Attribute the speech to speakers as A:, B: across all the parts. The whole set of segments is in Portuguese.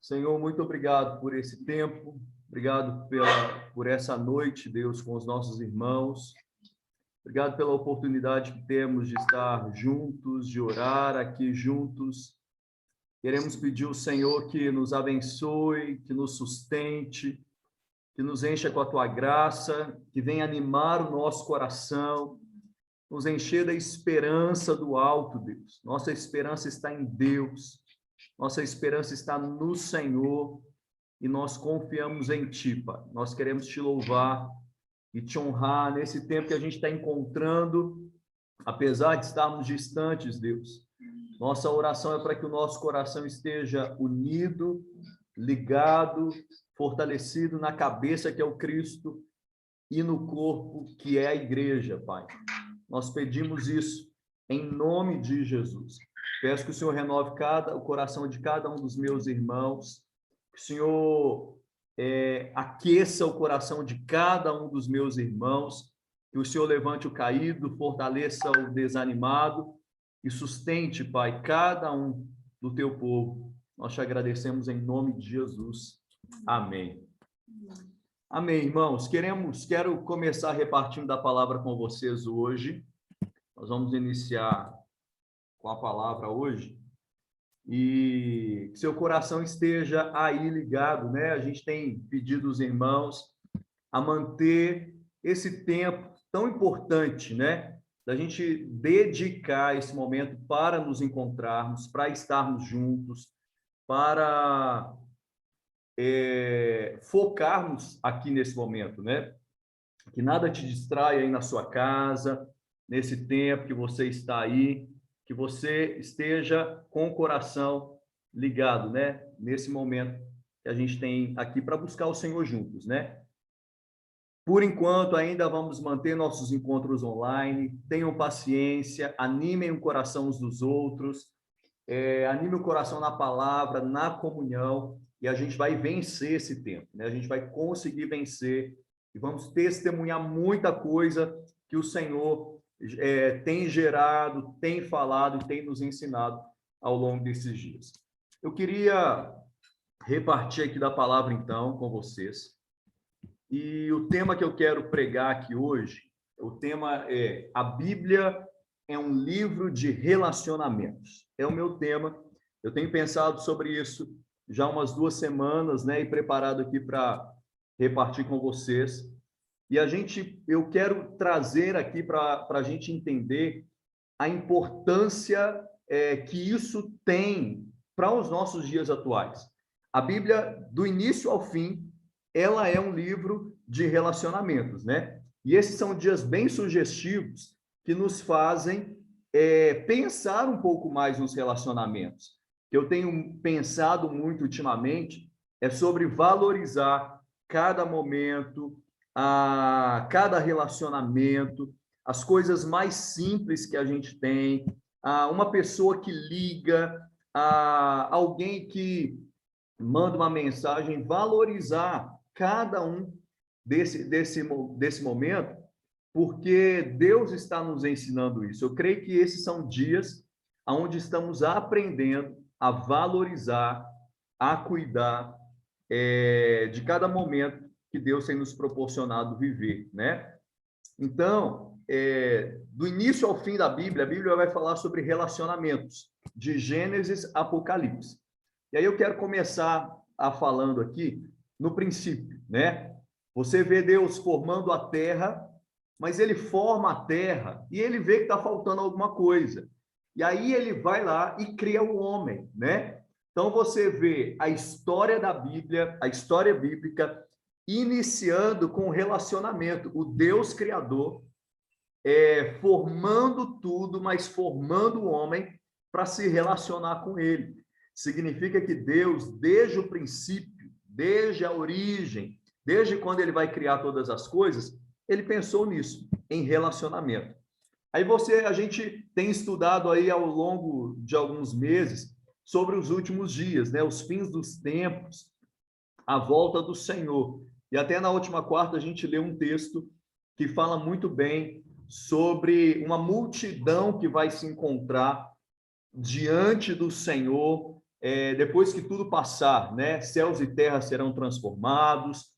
A: Senhor, muito obrigado por esse tempo, obrigado por essa noite, Deus, com os nossos irmãos. Obrigado pela oportunidade que temos de estar juntos, de orar aqui juntos. Queremos pedir ao Senhor que nos abençoe, que nos sustente, que nos encha com a tua graça, que venha animar o nosso coração, nos encher da esperança do alto, Deus. Nossa esperança está em Deus. Nossa esperança está no Senhor e nós confiamos em Ti, Pai. Nós queremos Te louvar e Te honrar nesse tempo que a gente está encontrando, apesar de estarmos distantes, Deus. Nossa oração é para que o nosso coração esteja unido, ligado, fortalecido na cabeça que é o Cristo e no corpo que é a igreja, Pai. Nós pedimos isso em nome de Jesus. Peço que o Senhor renove o coração de cada um dos meus irmãos, que o Senhor aqueça o coração de cada um dos meus irmãos, que o Senhor levante o caído, fortaleça o desanimado e sustente, Pai, cada um do teu povo. Nós te agradecemos em nome de Jesus. Amém. Amém, irmãos. Quero começar repartindo da palavra com vocês hoje. Nós vamos iniciar com a palavra hoje, e que seu coração esteja aí ligado, né? A gente tem pedido aos irmãos a manter esse tempo tão importante, né? Da gente dedicar esse momento para nos encontrarmos, para estarmos juntos, para focarmos aqui nesse momento, né? Que nada te distraia aí na sua casa, nesse tempo que você está aí, que você esteja com o coração ligado, né? Nesse momento que a gente tem aqui para buscar o Senhor juntos, né? Por enquanto, ainda vamos manter nossos encontros online. Tenham paciência, animem o coração uns dos outros, anime o coração na palavra, na comunhão, e a gente vai vencer esse tempo, né? A gente vai conseguir vencer e vamos testemunhar muita coisa que o Senhor tem gerado, tem falado e tem nos ensinado ao longo desses dias. Eu queria repartir aqui da palavra, então, com vocês. E o tema que eu quero pregar aqui hoje, o tema é: a Bíblia é um livro de relacionamentos. É o meu tema. Eu tenho pensado sobre isso já umas 2 semanas, né? E preparado aqui para repartir com vocês. E eu quero trazer aqui para a gente entender a importância que isso tem para os nossos dias atuais. A Bíblia, do início ao fim, ela é um livro de relacionamentos, né? E esses são dias bem sugestivos que nos fazem pensar um pouco mais nos relacionamentos. Que eu tenho pensado muito ultimamente sobre valorizar cada momento, a cada relacionamento, as coisas mais simples que a gente tem, uma pessoa que liga, alguém que manda uma mensagem, valorizar cada um desse momento, porque Deus está nos ensinando isso. Eu creio que esses são dias onde estamos aprendendo a valorizar, a cuidar de cada momento que Deus tem nos proporcionado viver, né? Então, do início ao fim da Bíblia, a Bíblia vai falar sobre relacionamentos, de Gênesis a Apocalipse. E aí eu quero começar falando aqui no princípio, né? Você vê Deus formando a terra, mas ele forma a terra e ele vê que está faltando alguma coisa. E aí ele vai lá e cria o homem, né? Então você vê a história da Bíblia, a história bíblica, iniciando com o relacionamento, o Deus Criador formando tudo, mas formando o homem para se relacionar com ele. Significa que Deus, desde o princípio, desde a origem, desde quando ele vai criar todas as coisas, ele pensou nisso, em relacionamento. Aí a gente tem estudado aí ao longo de alguns meses sobre os últimos dias, né? Os fins dos tempos, a volta do Senhor. E até na última quarta a gente leu um texto que fala muito bem sobre uma multidão que vai se encontrar diante do Senhor depois que tudo passar, né, céus e terra serão transformados,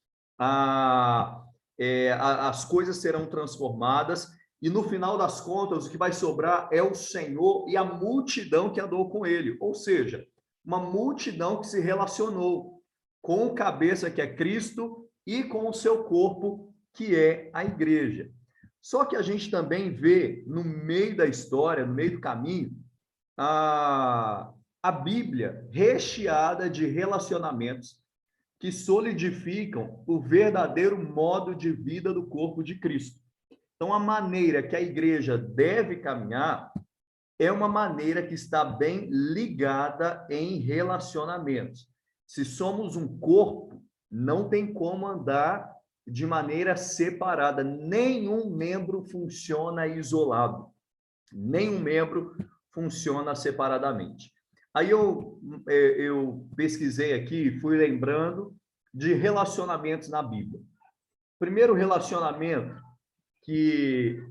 A: as coisas serão transformadas, e no final das contas, o que vai sobrar é o Senhor e a multidão que andou com ele, ou seja, uma multidão que se relacionou com o cabeça, que é Cristo, e com o seu corpo, que é a igreja. Só que a gente também vê, no meio da história, no meio do caminho, a Bíblia recheada de relacionamentos que solidificam o verdadeiro modo de vida do corpo de Cristo. Então, a maneira que a igreja deve caminhar é uma maneira que está bem ligada em relacionamentos. Se somos um corpo, não tem como andar de maneira separada. Nenhum membro funciona isolado. Nenhum membro funciona separadamente. Aí eu pesquisei aqui, fui lembrando de relacionamentos na Bíblia. Primeiro relacionamento que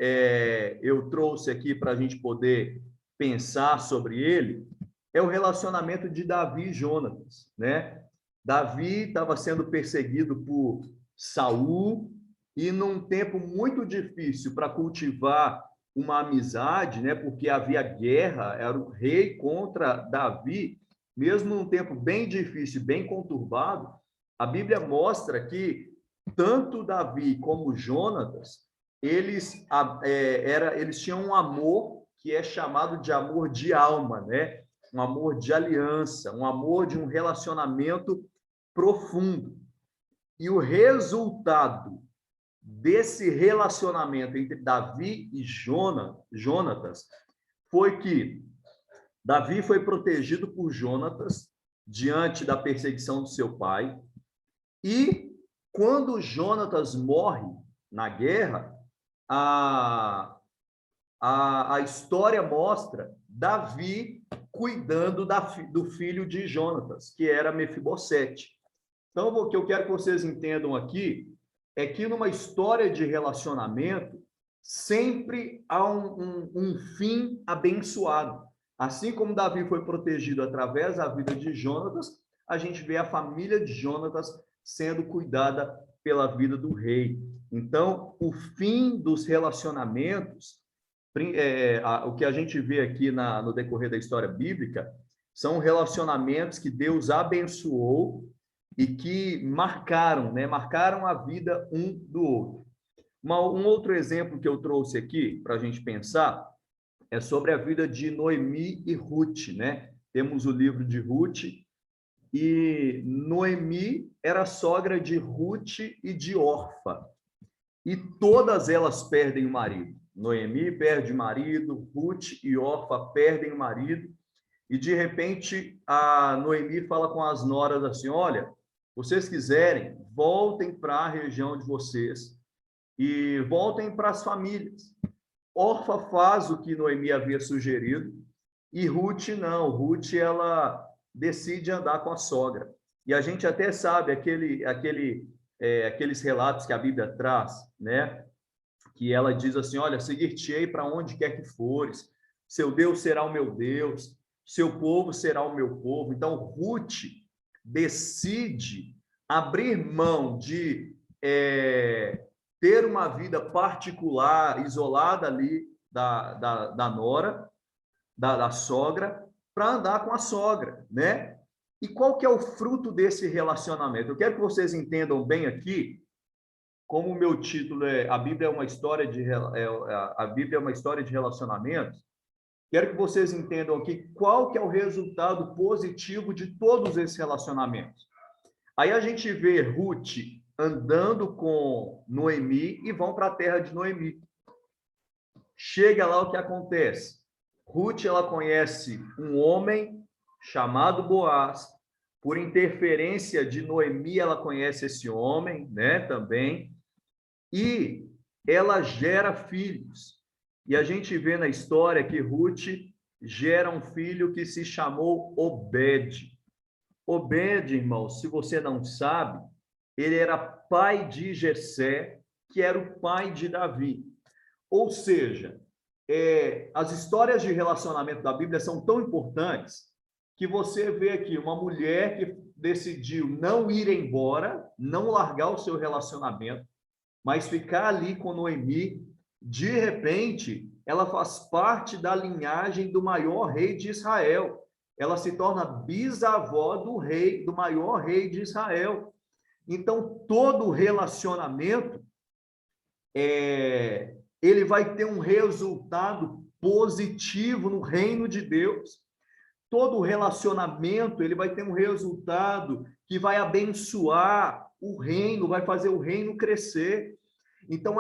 A: eu trouxe aqui para a gente poder pensar sobre ele é o relacionamento de Davi e Jonatas, né? Davi estava sendo perseguido por Saul e num tempo muito difícil para cultivar uma amizade, né? Porque havia guerra, era o rei contra Davi, mesmo num tempo bem difícil, bem conturbado, a Bíblia mostra que tanto Davi como Jonatas, eles tinham um amor que é chamado de amor de alma, né? Um amor de aliança, um amor de um relacionamento profundo. E o resultado desse relacionamento entre Davi e Jonatas foi que Davi foi protegido por Jonatas diante da perseguição do seu pai, e quando Jonatas morre na guerra, a história mostra Davi cuidando do filho de Jonatas, que era Mefibosete. Então, o que eu quero que vocês entendam aqui é que numa história de relacionamento, sempre há um fim abençoado. Assim como Davi foi protegido através da vida de Jonatas, a gente vê a família de Jonatas sendo cuidada pela vida do rei. Então, o fim dos relacionamentos, o que a gente vê aqui no decorrer da história bíblica, são relacionamentos que Deus abençoou e que marcaram, né? Marcaram a vida um do outro. Um outro exemplo que eu trouxe aqui para a gente pensar é sobre a vida de Noemi e Ruth, né? Temos o livro de Ruth, e Noemi era sogra de Ruth e de Orfa, e todas elas perdem o marido. Noemi perde o marido, Ruth e Orfa perdem o marido, e de repente a Noemi fala com as noras assim: olha, vocês quiserem, voltem para a região de vocês e voltem para as famílias. Orfa faz o que Noemi havia sugerido, e Ruth não. Ruth, ela decide andar com a sogra. E a gente até sabe aqueles relatos que a Bíblia traz, né? Que ela diz assim: olha, seguir-te-ei para onde quer que fores, seu Deus será o meu Deus, seu povo será o meu povo. Então, Ruth decide abrir mão de ter uma vida particular, isolada ali da nora, da sogra, para andar com a sogra, né? E qual que é o fruto desse relacionamento? Eu quero que vocês entendam bem aqui, como o meu título é A Bíblia é uma história a Bíblia é uma história de relacionamentos. Quero que vocês entendam aqui qual que é o resultado positivo de todos esses relacionamentos. Aí a gente vê Ruth andando com Noemi e vão para a terra de Noemi. Chega lá, o que acontece? Ruth, ela conhece um homem chamado Boaz. Por interferência de Noemi, ela conhece esse homem, né, também. E ela gera filhos. E a gente vê na história que Ruth gera um filho que se chamou Obed. Obed, irmãos, se você não sabe, ele era pai de Jessé, que era o pai de Davi. Ou seja, as histórias de relacionamento da Bíblia são tão importantes que você vê aqui uma mulher que decidiu não ir embora, não largar o seu relacionamento, mas ficar ali com Noemi. De repente, ela faz parte da linhagem do maior rei de Israel. Ela se torna bisavó do rei, do maior rei de Israel. Então, todo relacionamento, ele vai ter um resultado positivo no reino de Deus. Todo relacionamento, ele vai ter um resultado que vai abençoar o reino, vai fazer o reino crescer. Então,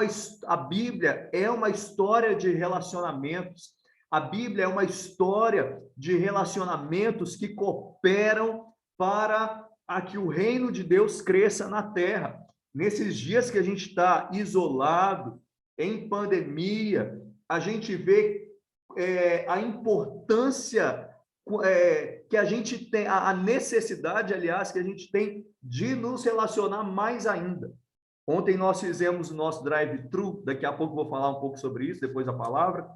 A: a Bíblia é uma história de relacionamentos. A Bíblia é uma história de relacionamentos que cooperam para que o reino de Deus cresça na terra. Nesses dias que a gente está isolado, em pandemia, a gente vê a importância que a gente tem, a necessidade, aliás, que a gente tem de nos relacionar mais ainda. Ontem nós fizemos o nosso drive-thru, daqui a pouco vou falar um pouco sobre isso, depois da palavra.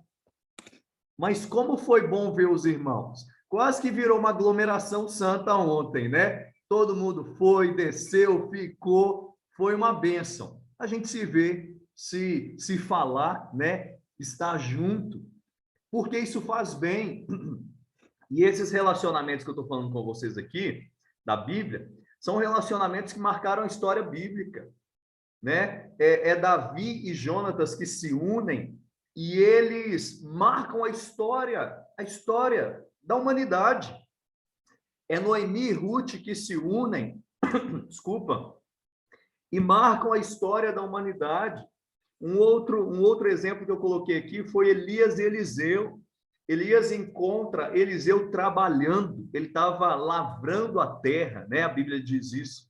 A: Mas como foi bom ver os irmãos. Quase que virou uma aglomeração santa ontem, né? Todo mundo foi, desceu, ficou, foi uma bênção. A gente se vê, se falar, né? Estar junto, porque isso faz bem. E esses relacionamentos que eu estou falando com vocês aqui, da Bíblia, são relacionamentos que marcaram a história bíblica, né? É Davi e Jonatas que se unem e eles marcam a história da humanidade. É Noemi e Ruth que se unem, desculpa, e marcam a história da humanidade. Um outro exemplo que eu coloquei aqui foi Elias e Eliseu. Elias encontra Eliseu trabalhando, ele estava lavrando a terra, né? A Bíblia diz isso.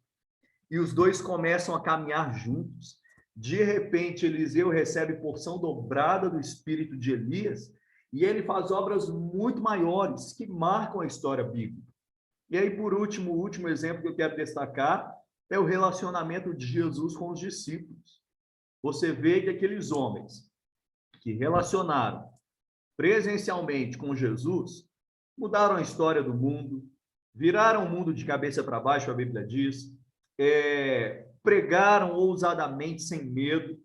A: E os dois começam a caminhar juntos. De repente, Eliseu recebe porção dobrada do espírito de Elias e ele faz obras muito maiores que marcam a história bíblica. E aí, por último, o último exemplo que eu quero destacar é o relacionamento de Jesus com os discípulos. Você vê que aqueles homens que relacionaram presencialmente com Jesus mudaram a história do mundo, viraram o mundo de cabeça para baixo, a Bíblia diz, pregaram ousadamente, sem medo,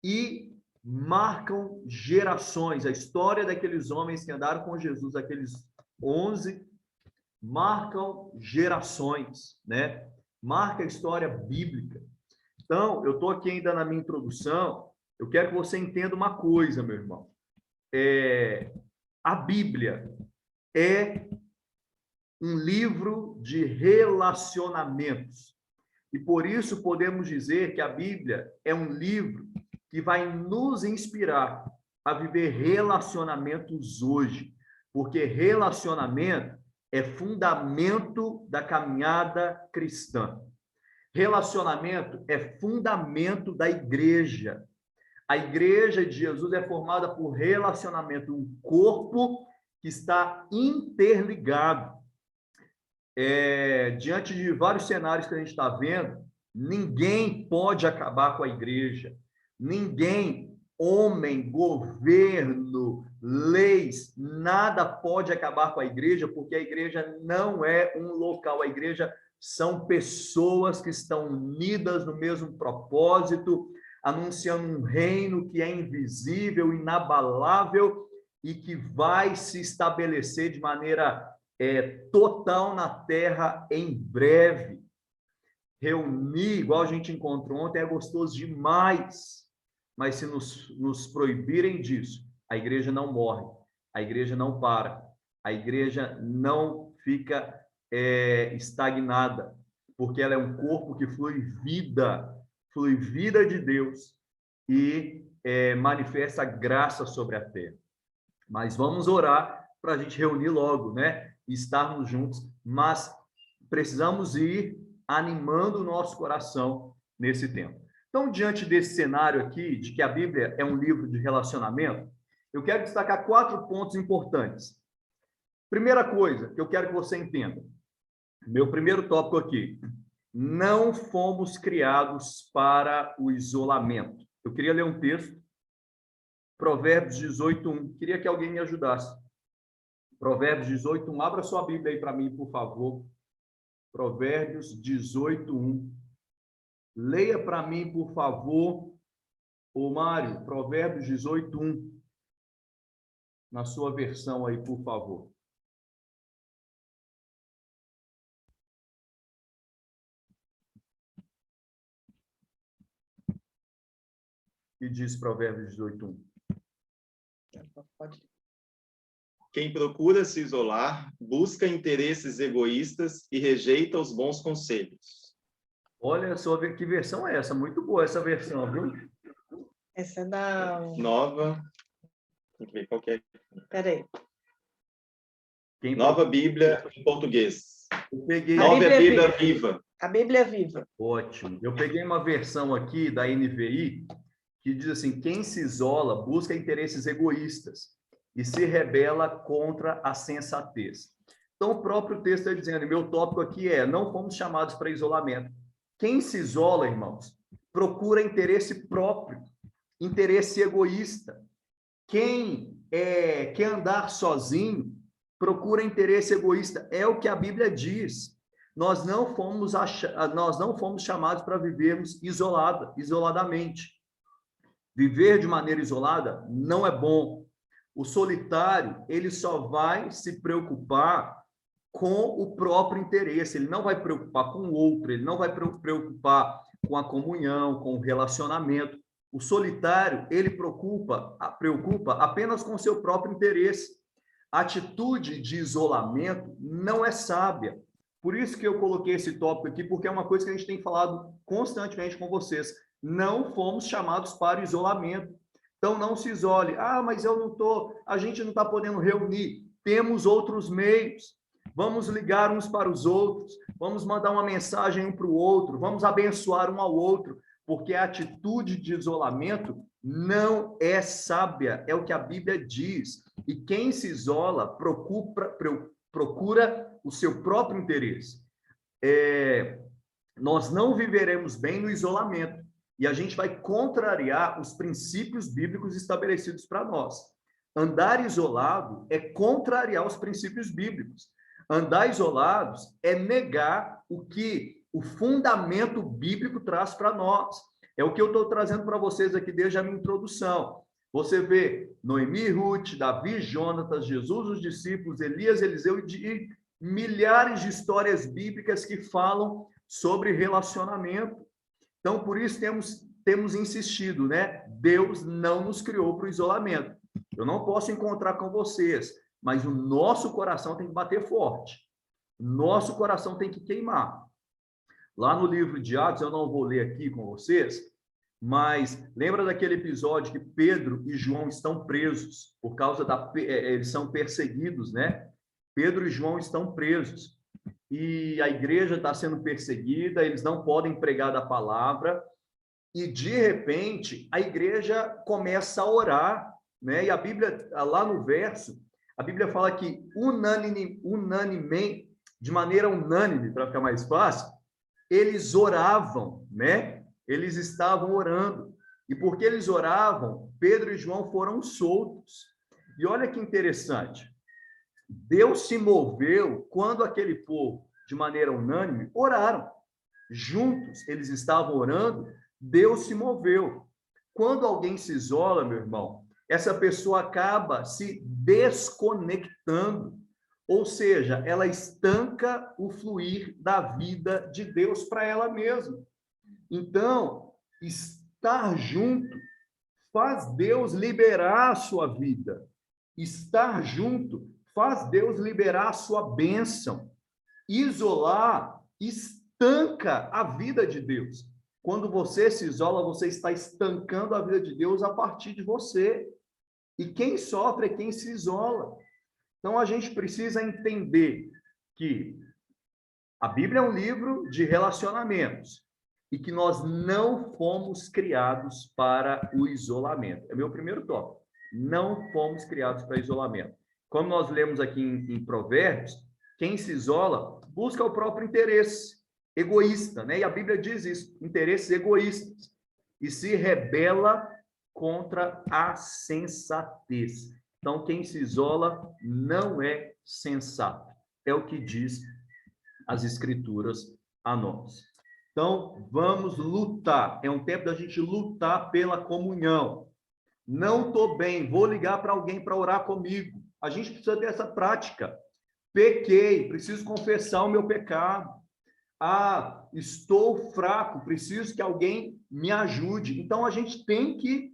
A: e marcam gerações. A história daqueles homens que andaram com Jesus, aqueles 11, marcam gerações, né? Marca a história bíblica. Então, eu estou aqui ainda na minha introdução, eu quero que você entenda uma coisa, meu irmão. A Bíblia é um livro de relacionamentos. E por isso podemos dizer que a Bíblia é um livro que vai nos inspirar a viver relacionamentos hoje, porque relacionamento é fundamento da caminhada cristã. Relacionamento é fundamento da igreja. A igreja de Jesus é formada por relacionamento, um corpo que está interligado. Diante de vários cenários que a gente está vendo, ninguém pode acabar com a igreja. Ninguém, homem, governo, leis, nada pode acabar com a igreja, porque a igreja não é um local. A igreja são pessoas que estão unidas no mesmo propósito, anunciando um reino que é invisível, inabalável e que vai se estabelecer de maneira total na terra em breve. Reunir, igual a gente encontrou ontem, é gostoso demais, mas se nos proibirem disso, a igreja não morre, a igreja não para, a igreja não fica estagnada, porque ela é um corpo que flui vida de Deus e manifesta graça sobre a terra. Mas vamos orar para a gente reunir logo, né? E estarmos juntos, mas precisamos ir animando o nosso coração nesse tempo. Então, diante desse cenário aqui, de que a Bíblia é um livro de relacionamento, eu quero destacar 4 pontos importantes. Primeira coisa que eu quero que você entenda, meu primeiro tópico aqui, não fomos criados para o isolamento. Eu queria ler um texto, Provérbios 18:1. Queria que alguém me ajudasse. Provérbios 18:1. Abra sua Bíblia aí para mim, por favor. Provérbios 18:1. Leia para mim, por favor, ô Mário, Provérbios 18:1. Na sua versão aí, por favor. E diz Provérbios 18:1.
B: Quem procura se isolar, busca interesses egoístas e rejeita os bons conselhos.
A: Olha só que versão é essa. Muito boa essa versão, viu?
C: Essa é da...
B: Nova... Tem que ver qual que é.
C: Peraí.
B: Nova Bíblia em português.
A: Eu peguei...
B: Nova Bíblia Viva.
C: A Bíblia Viva.
A: Ótimo. Eu peguei uma versão aqui da NVI que diz assim: quem se isola busca interesses egoístas e se rebela contra a sensatez. Então, o próprio texto está dizendo, meu tópico aqui é, não fomos chamados para isolamento. Quem se isola, irmãos, procura interesse próprio, interesse egoísta. Quem quer andar sozinho, procura interesse egoísta. É o que a Bíblia diz. Nós não fomos chamados para vivermos isoladamente. Viver de maneira isolada não é bom. O solitário, ele só vai se preocupar com o próprio interesse, ele não vai preocupar com o outro, ele não vai preocupar com a comunhão, com o relacionamento. O solitário, ele preocupa apenas com o seu próprio interesse. A atitude de isolamento não é sábia. Por isso que eu coloquei esse tópico aqui, porque é uma coisa que a gente tem falado constantemente com vocês. Não fomos chamados para isolamento. Então, não se isole. Ah, mas a gente não está podendo reunir. Temos outros meios. Vamos ligar uns para os outros. Vamos mandar uma mensagem um para o outro. Vamos abençoar um ao outro. Porque a atitude de isolamento não é sábia. É o que a Bíblia diz. E quem se isola procura o seu próprio interesse. Nós não viveremos bem no isolamento. E a gente vai contrariar os princípios bíblicos estabelecidos para nós. Andar isolado é contrariar os princípios bíblicos. Andar isolados é negar o que o fundamento bíblico traz para nós. É o que eu estou trazendo para vocês aqui desde a minha introdução. Você vê Noemi, Ruth, Davi, Jonatas, Jesus, os discípulos, Elias, Eliseu e milhares de histórias bíblicas que falam sobre relacionamento. Então, por isso temos insistido, né? Deus não nos criou para o isolamento. Eu não posso encontrar com vocês, mas o nosso coração tem que bater forte. Nosso coração tem que queimar. Lá no livro de Atos, eu não vou ler aqui com vocês, mas lembra daquele episódio que Pedro e João estão presos por causa eles são perseguidos, né? Pedro e João estão presos. E a igreja está sendo perseguida, eles não podem pregar da palavra, e de repente a igreja começa a orar, né? E a Bíblia, lá no verso, a Bíblia fala que unanimemente, de maneira unânime, para ficar mais fácil, eles oravam, né? Eles estavam orando. E porque eles oravam, Pedro e João foram soltos. E olha que interessante. Deus se moveu quando aquele povo, de maneira unânime, oraram. Juntos, eles estavam orando, Deus se moveu. Quando alguém se isola, meu irmão, essa pessoa acaba se desconectando. Ou seja, ela estanca o fluir da vida de Deus para ela mesma. Então, estar junto faz Deus liberar a sua vida. Estar junto faz Deus liberar a sua bênção. Isolar estanca a vida de Deus. Quando você se isola, você está estancando a vida de Deus a partir de você. E quem sofre é quem se isola. Então, a gente precisa entender que a Bíblia é um livro de relacionamentos e que nós não fomos criados para o isolamento. É meu primeiro tópico. Não fomos criados para isolamento. Como nós lemos aqui em Provérbios, quem se isola busca o próprio interesse egoísta, né? E a Bíblia diz isso, interesses egoístas, e se rebela contra a sensatez. Então, quem se isola não é sensato. É o que diz as Escrituras a nós. Então, vamos lutar. É um tempo da gente lutar pela comunhão. Não estou bem, vou ligar para alguém para orar comigo. A gente precisa ter essa prática. Pequei, preciso confessar o meu pecado. Ah, estou fraco, preciso que alguém me ajude. Então, a gente tem que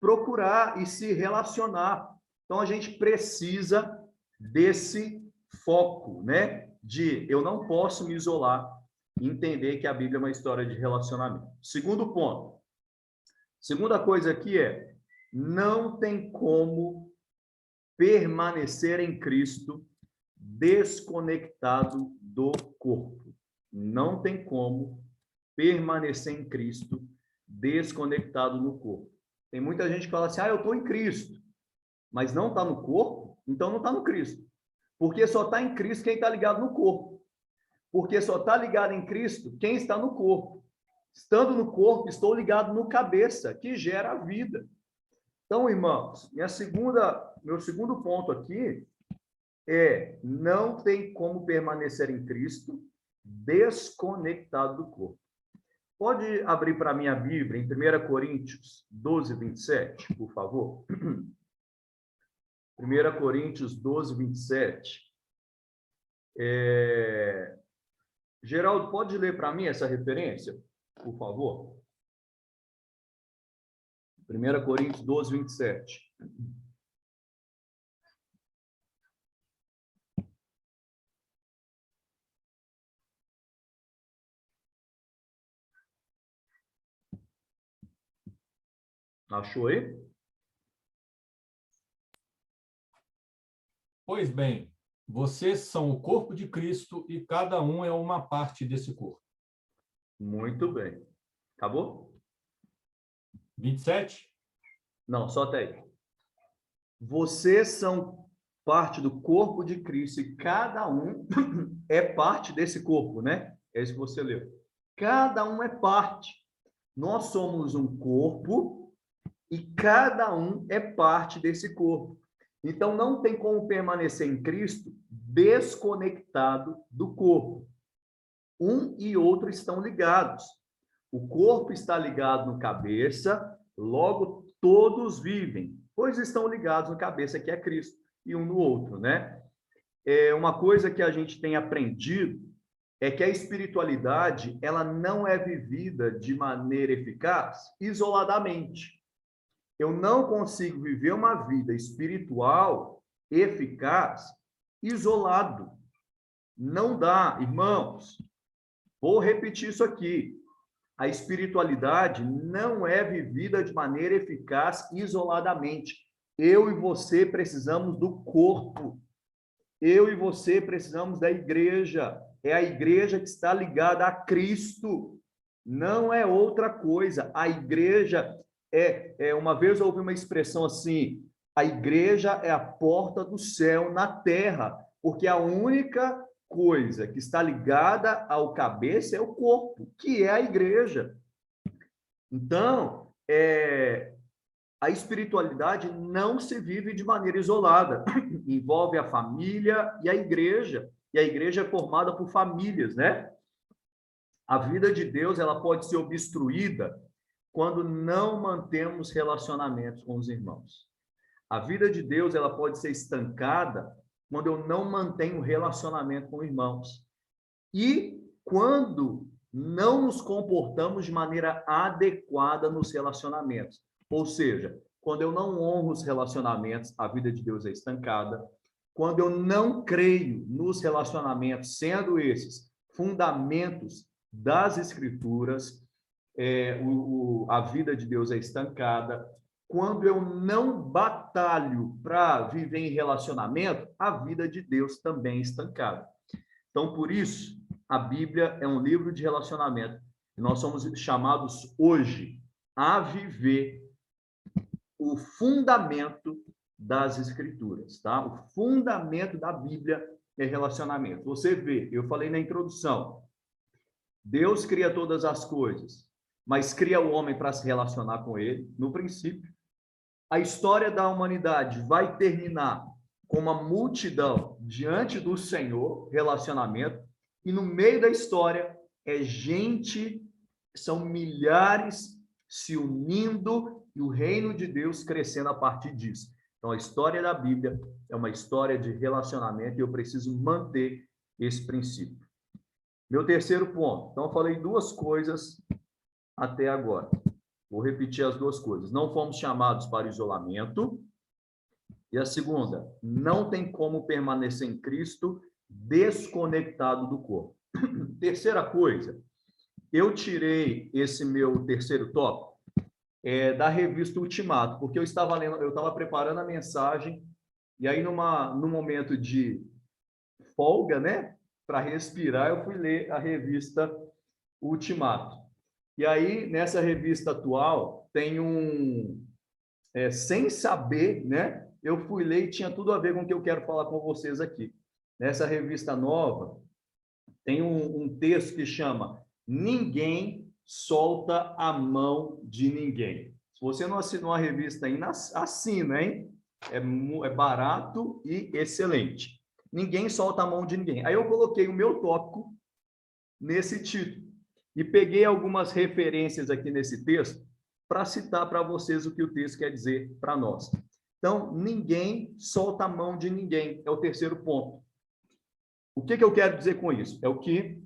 A: procurar e se relacionar. Então, a gente precisa desse foco, né? De eu não posso me isolar e entender que a Bíblia é uma história de relacionamento. Segundo ponto. Segunda coisa aqui é, não tem como permanecer em Cristo desconectado do corpo. Não tem como permanecer em Cristo desconectado no corpo. Tem muita gente que fala assim, eu estou em Cristo, mas não está no corpo, então não está no Cristo. Porque só está em Cristo quem está ligado no corpo. Porque só está ligado em Cristo quem está no corpo. Estando no corpo, estou ligado no cabeça, que gera a vida. Então, irmãos, meu segundo ponto aqui é, não tem como permanecer em Cristo desconectado do corpo. Pode abrir para mim a Bíblia em 1 Coríntios 12, 27, por favor? 1 Coríntios 12, 27. Geraldo, pode ler para mim essa referência, por favor? 1 Coríntios 12, 27. Achou aí?
D: Pois bem, vocês são o corpo de Cristo e cada um é uma parte desse corpo.
A: Muito bem. Acabou?
D: 27?
A: Não, só até aí. Vocês são parte do corpo de Cristo e cada um é parte desse corpo, né? É isso que você leu. Cada um é parte. Nós somos um corpo e cada um é parte desse corpo. Então, não tem como permanecer em Cristo desconectado do corpo. Um e outro estão ligados. O corpo está ligado no cabeça, logo todos vivem, pois estão ligados no cabeça, que é Cristo, e um no outro, né? Uma coisa que a gente tem aprendido é que a espiritualidade, ela não é vivida de maneira eficaz isoladamente. Eu não consigo viver uma vida espiritual eficaz isolado. Não dá, irmãos. Vou repetir isso aqui. A espiritualidade não é vivida de maneira eficaz isoladamente. Eu e você precisamos do corpo. Eu e você precisamos da igreja. É a igreja que está ligada a Cristo. Não é outra coisa. A igreja uma vez eu ouvi uma expressão assim, a igreja é a porta do céu na terra, porque a única coisa que está ligada ao cabeça é o corpo, que é a igreja. Então, a espiritualidade não se vive de maneira isolada, envolve a família e a igreja é formada por famílias, né? A vida de Deus, ela pode ser obstruída quando não mantemos relacionamentos com os irmãos. A vida de Deus, ela pode ser estancada quando eu não mantenho relacionamento com irmãos. E quando não nos comportamos de maneira adequada nos relacionamentos. Ou seja, quando eu não honro os relacionamentos, a vida de Deus é estancada. Quando eu não creio nos relacionamentos, sendo esses fundamentos das Escrituras, a vida de Deus é estancada. Quando eu não batalho para viver em relacionamento, a vida de Deus também é estancada. Então, por isso, a Bíblia é um livro de relacionamento. E nós somos chamados hoje a viver o fundamento das Escrituras, tá? O fundamento da Bíblia é relacionamento. Você vê, eu falei na introdução, Deus cria todas as coisas, mas cria o homem para se relacionar com ele, no princípio. a história da humanidade vai terminar com uma multidão diante do Senhor, relacionamento, e no meio da história é gente, são milhares se unindo e o reino de Deus crescendo a partir disso. Então, a história da Bíblia é uma história de relacionamento e eu preciso manter esse princípio. Meu terceiro ponto. Então, eu falei duas coisas até agora. Vou repetir as duas coisas. Não fomos chamados para isolamento. E a segunda, não tem como permanecer em Cristo desconectado do corpo. Terceira coisa, eu tirei esse meu terceiro tópico da revista Ultimato, porque eu estava lendo, eu estava preparando a mensagem, e aí num momento de folga, né, para respirar, eu fui ler a revista Ultimato. E aí, nessa revista atual, tem sem saber, né, eu fui ler e tinha tudo a ver com o que eu quero falar com vocês aqui. Nessa revista nova, tem um texto que chama Ninguém solta a mão de ninguém. Se você não assinou a revista ainda, assina, hein? É barato e excelente. Ninguém solta a mão de ninguém. Aí eu coloquei o meu tópico nesse título e peguei algumas referências aqui nesse texto para citar para vocês o que o texto quer dizer para nós. Então, ninguém solta a mão de ninguém. É o terceiro ponto. O que eu quero dizer com isso? É o que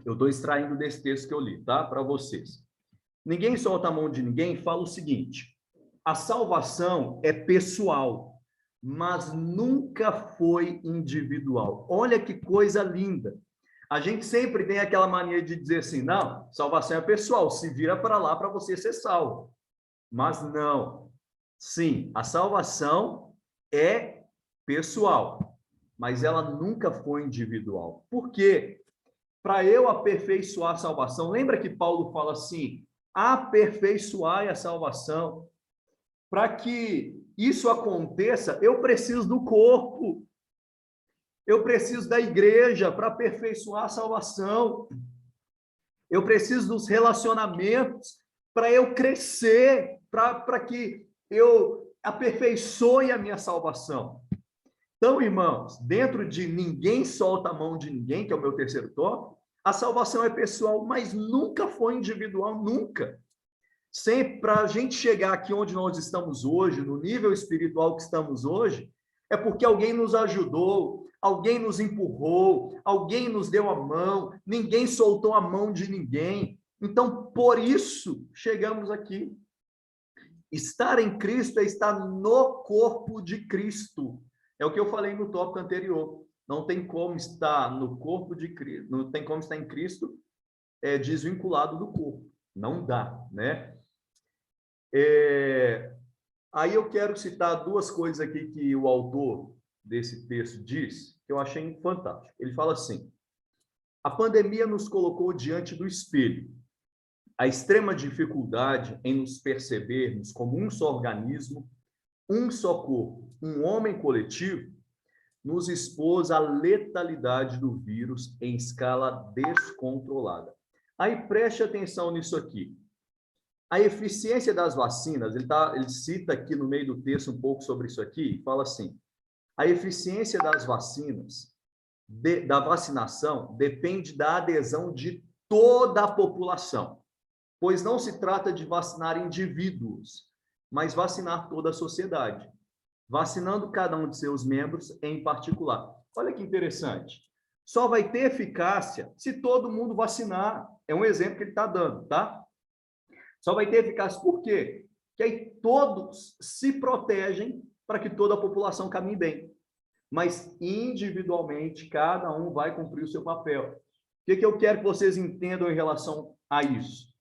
A: eu estou extraindo desse texto que eu li, tá? Para vocês. Ninguém solta a mão de ninguém fala o seguinte: a salvação é pessoal, mas nunca foi individual. Olha que coisa linda. A gente sempre tem aquela mania de dizer assim, não, salvação é pessoal, se vira para lá para você ser salvo. Mas não. Sim, a salvação é pessoal, mas ela nunca foi individual. Por quê? Para eu aperfeiçoar a salvação, lembra que Paulo fala assim, aperfeiçoai a salvação. Para que isso aconteça, eu preciso do corpo. Eu preciso da igreja para aperfeiçoar a salvação. Eu preciso dos relacionamentos para eu crescer, para que eu aperfeiçoe a minha salvação. Então, irmãos, dentro de ninguém solta a mão de ninguém, que é o meu terceiro tópico, a salvação é pessoal, mas nunca foi individual, nunca. Sempre para a gente chegar aqui onde nós estamos hoje, no nível espiritual que estamos hoje, é porque alguém nos ajudou, alguém nos empurrou, alguém nos deu a mão, ninguém soltou a mão de ninguém. Então, por isso, chegamos aqui. Estar em Cristo é estar no corpo de Cristo. É o que eu falei no tópico anterior. Não tem como estar no corpo de Cristo, não tem como estar em Cristo desvinculado do corpo. Não dá, né? Aí eu quero citar duas coisas aqui que o autor desse texto diz, que eu achei fantástico. Ele fala assim, a pandemia nos colocou diante do espelho. A extrema dificuldade em nos percebermos como um só organismo, um só corpo, um homem coletivo, nos expôs à letalidade do vírus em escala descontrolada. Aí preste atenção nisso aqui. A eficiência das vacinas, ele cita aqui no meio do texto um pouco sobre isso aqui, fala assim, a eficiência das vacinas, da vacinação, depende da adesão de toda a população, pois não se trata de vacinar indivíduos, mas vacinar toda a sociedade, vacinando cada um de seus membros em particular. Olha que interessante. Só vai ter eficácia se todo mundo vacinar. É um exemplo que ele está dando, tá? Só vai ter eficácia por quê? Porque aí todos se protegem para que toda a população caminhe bem. Mas individualmente, cada um vai cumprir o seu papel. O que eu quero que vocês entendam em relação a isso?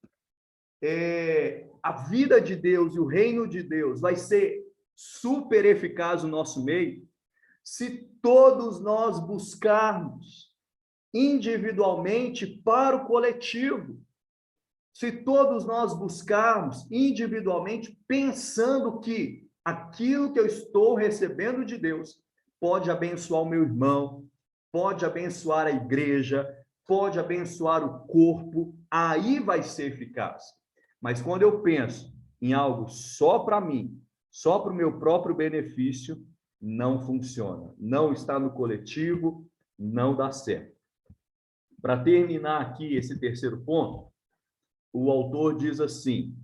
A: A vida de Deus e o reino de Deus vai ser super eficaz no nosso meio se todos nós buscarmos individualmente para o coletivo. Se todos nós buscarmos individualmente, pensando que aquilo que eu estou recebendo de Deus pode abençoar o meu irmão, pode abençoar a igreja, pode abençoar o corpo, aí vai ser eficaz. Mas quando eu penso em algo só para mim, só para o meu próprio benefício, não funciona. Não está no coletivo, não dá certo. Para terminar aqui esse terceiro ponto, o autor diz assim: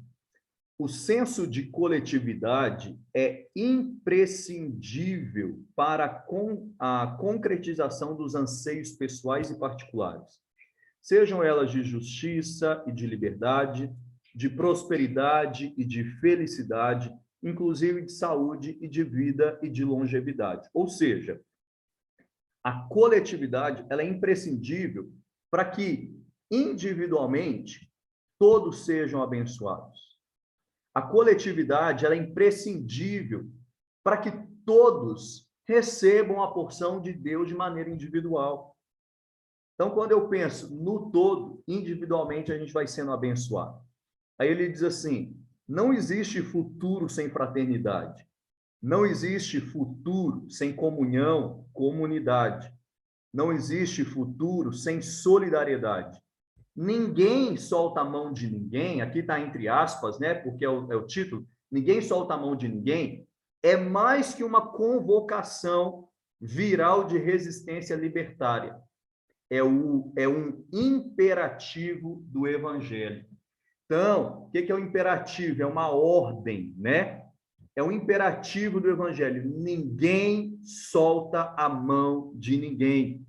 A: o senso de coletividade é imprescindível para a concretização dos anseios pessoais e particulares, sejam elas de justiça e de liberdade, de prosperidade e de felicidade, inclusive de saúde e de vida e de longevidade. Ou seja, a coletividade ela é imprescindível para que, individualmente, todos sejam abençoados. A coletividade ela é imprescindível para que todos recebam a porção de Deus de maneira individual. Então, quando eu penso no todo, individualmente a gente vai sendo abençoado. Aí ele diz assim: não existe futuro sem fraternidade. Não existe futuro sem comunhão, comunidade. Não existe futuro sem solidariedade. Ninguém solta a mão de ninguém, aqui está entre aspas, né? Porque é o título, ninguém solta a mão de ninguém, é mais que uma convocação viral de resistência libertária. É um imperativo do evangelho. Então, o que é o imperativo? É uma ordem, né? É um imperativo do evangelho. Ninguém solta a mão de ninguém.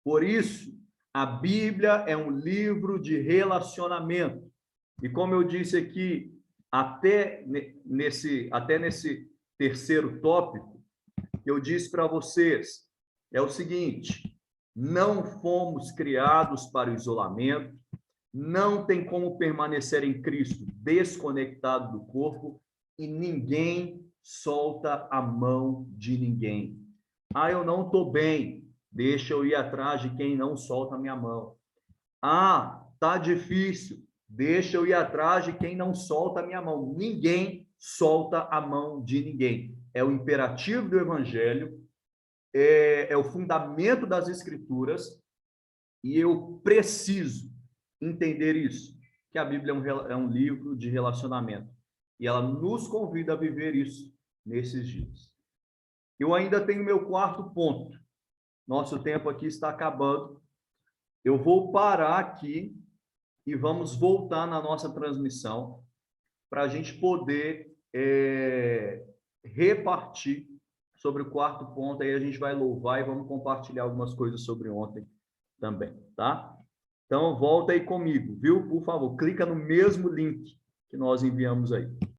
A: Por isso, a Bíblia é um livro de relacionamento. E como eu disse aqui, até nesse terceiro tópico, eu disse para vocês, é o seguinte: não fomos criados para o isolamento, não tem como permanecer em Cristo desconectado do corpo, e ninguém solta a mão de ninguém. Ah, eu não estou bem, deixa eu ir atrás de quem não solta a minha mão. Ah, tá difícil, deixa eu ir atrás de quem não solta a minha mão. Ninguém solta a mão de ninguém. É o imperativo do evangelho, é o fundamento das escrituras, e eu preciso entender isso, que a Bíblia é um livro de relacionamento, e ela nos convida a viver isso nesses dias. Eu ainda tenho meu quarto ponto. Nosso tempo aqui está acabando. Eu vou parar aqui e vamos voltar na nossa transmissão para a gente poder repartir sobre o quarto ponto. Aí a gente vai louvar e vamos compartilhar algumas coisas sobre ontem também, tá? Então, volta aí comigo, viu? Por favor, clica no mesmo link que nós enviamos aí.